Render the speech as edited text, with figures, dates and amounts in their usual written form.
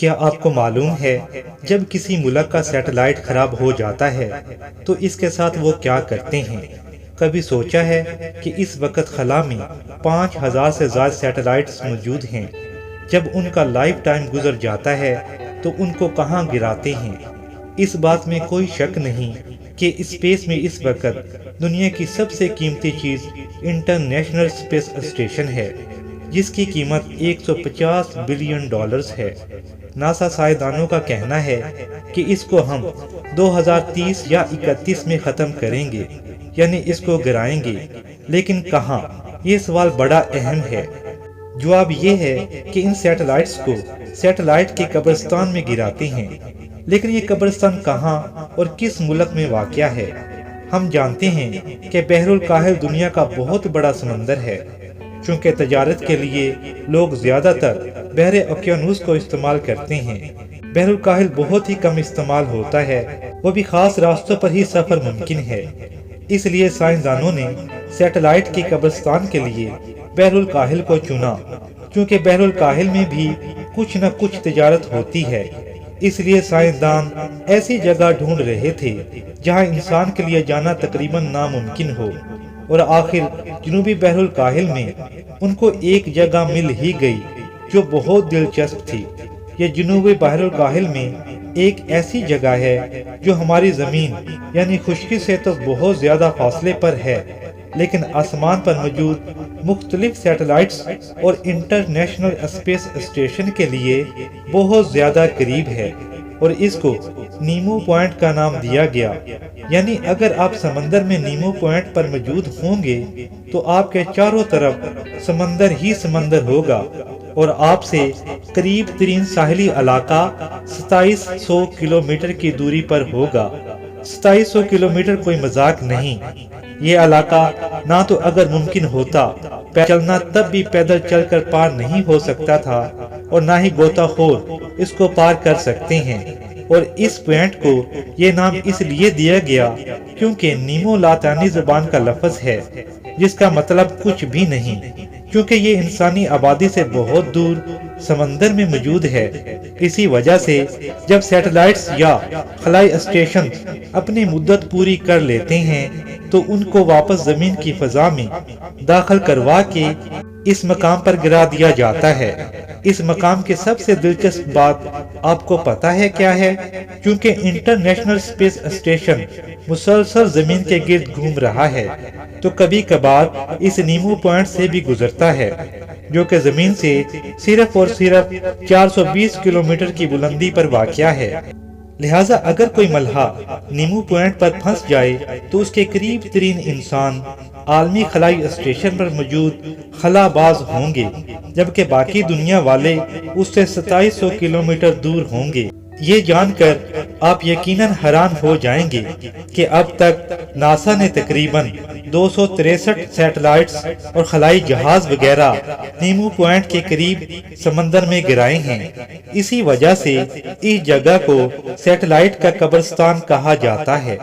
کیا آپ کو معلوم ہے جب کسی ملک کا سیٹلائٹ خراب ہو جاتا ہے تو اس کے ساتھ وہ کیا کرتے ہیں؟ کبھی سوچا ہے کہ اس وقت خلا میں 5000 سے زائد سیٹلائٹس موجود ہیں؟ جب ان کا لائف ٹائم گزر جاتا ہے تو ان کو کہاں گراتے ہیں؟ اس بات میں کوئی شک نہیں کہ اسپیس میں اس وقت دنیا کی سب سے قیمتی چیز انٹرنیشنل اسپیس اسٹیشن ہے، جس کی قیمت $150 بلین ہے۔ ناسا سائنسدانوں کا کہنا ہے کہ اس کو ہم 2030 یا 31 میں ختم کریں گے، یعنی اس کو گرائیں گے، لیکن کہاں؟ یہ سوال بڑا اہم ہے۔ جواب یہ ہے کہ ان سیٹلائٹس کو سیٹلائٹ کے قبرستان میں گراتے ہیں، لیکن یہ قبرستان کہاں اور کس ملک میں واقع ہے؟ ہم جانتے ہیں کہ بحر الکاہل دنیا کا بہت بڑا سمندر ہے۔ چونکہ تجارت کے لیے لوگ زیادہ تر بحر اوقیانوس کو استعمال کرتے ہیں، بحر الکاہل بہت ہی کم استعمال ہوتا ہے، وہ بھی خاص راستوں پر ہی سفر ممکن ہے۔ اس لیے سائنسدانوں نے سیٹلائٹ کے قبرستان کے لیے بحر الکاہل کو چنا، کیونکہ بحر الکاہل میں بھی کچھ نہ کچھ تجارت ہوتی ہے۔ اس لیے سائنسدان ایسی جگہ ڈھونڈ رہے تھے جہاں انسان کے لیے جانا تقریباً ناممکن ہو، اور آخر جنوبی بحر الکاہل میں ان کو ایک جگہ مل ہی گئی جو بہت دلچسپ تھی۔ یہ جنوبی بحر الکاہل میں ایک ایسی جگہ ہے جو ہماری زمین یعنی خشکی سے تو بہت زیادہ فاصلے پر ہے، لیکن آسمان پر موجود مختلف سیٹلائٹس اور انٹرنیشنل اسپیس اسٹیشن کے لیے بہت زیادہ قریب ہے، اور اس کو نیمو پوائنٹ کا نام دیا گیا۔ یعنی اگر آپ سمندر میں نیمو پوائنٹ پر موجود ہوں گے تو آپ کے چاروں طرف سمندر ہی سمندر ہوگا، اور آپ سے قریب ترین ساحلی علاقہ 2700 کلومیٹر کی دوری پر ہوگا۔ 2700 کلومیٹر کوئی مذاق نہیں۔ یہ علاقہ نہ تو اگر ممکن ہوتا چلنا تب بھی پیدل چل کر پار نہیں ہو سکتا تھا، اور نہ ہی غوطہ خور اس کو پار کر سکتے ہیں۔ اور اس پوائنٹ کو یہ نام اس لیے دیا گیا کیونکہ نیمو لاطینی زبان کا لفظ ہے جس کا مطلب کچھ بھی نہیں، کیونکہ یہ انسانی آبادی سے بہت دور سمندر میں موجود ہے۔ اسی وجہ سے جب سیٹلائٹس یا خلائی اسٹیشن اپنی مدت پوری کر لیتے ہیں تو ان کو واپس زمین کی فضا میں داخل کروا کے اس مقام پر گرا دیا جاتا ہے۔ اس مقام کی سب سے دلچسپ بات آپ کو پتہ ہے کیا ہے؟ کیونکہ انٹرنیشنل اسپیس اسٹیشن مسلسل زمین کے گرد گھوم رہا ہے تو کبھی کبھار اس نیمو پوائنٹ سے بھی گزرتا ہے، جو کہ زمین سے صرف اور صرف 420 کلومیٹر کی بلندی پر واقع ہے۔ لہٰذا اگر کوئی ملحہ نیمو پوائنٹ پر پھنس جائے تو اس کے قریب ترین انسان عالمی خلائی اسٹیشن پر موجود خلا باز ہوں گے، جبکہ باقی دنیا والے اس سے 2700 کلومیٹر دور ہوں گے۔ یہ جان کر آپ یقیناً حیران ہو جائیں گے کہ اب تک ناسا نے تقریباً 263 سیٹلائٹس اور خلائی جہاز وغیرہ نیمو پوائنٹ کے قریب سمندر میں گرائے ہیں۔ اسی وجہ سے اس جگہ کو سیٹلائٹ کا قبرستان کہا جاتا ہے۔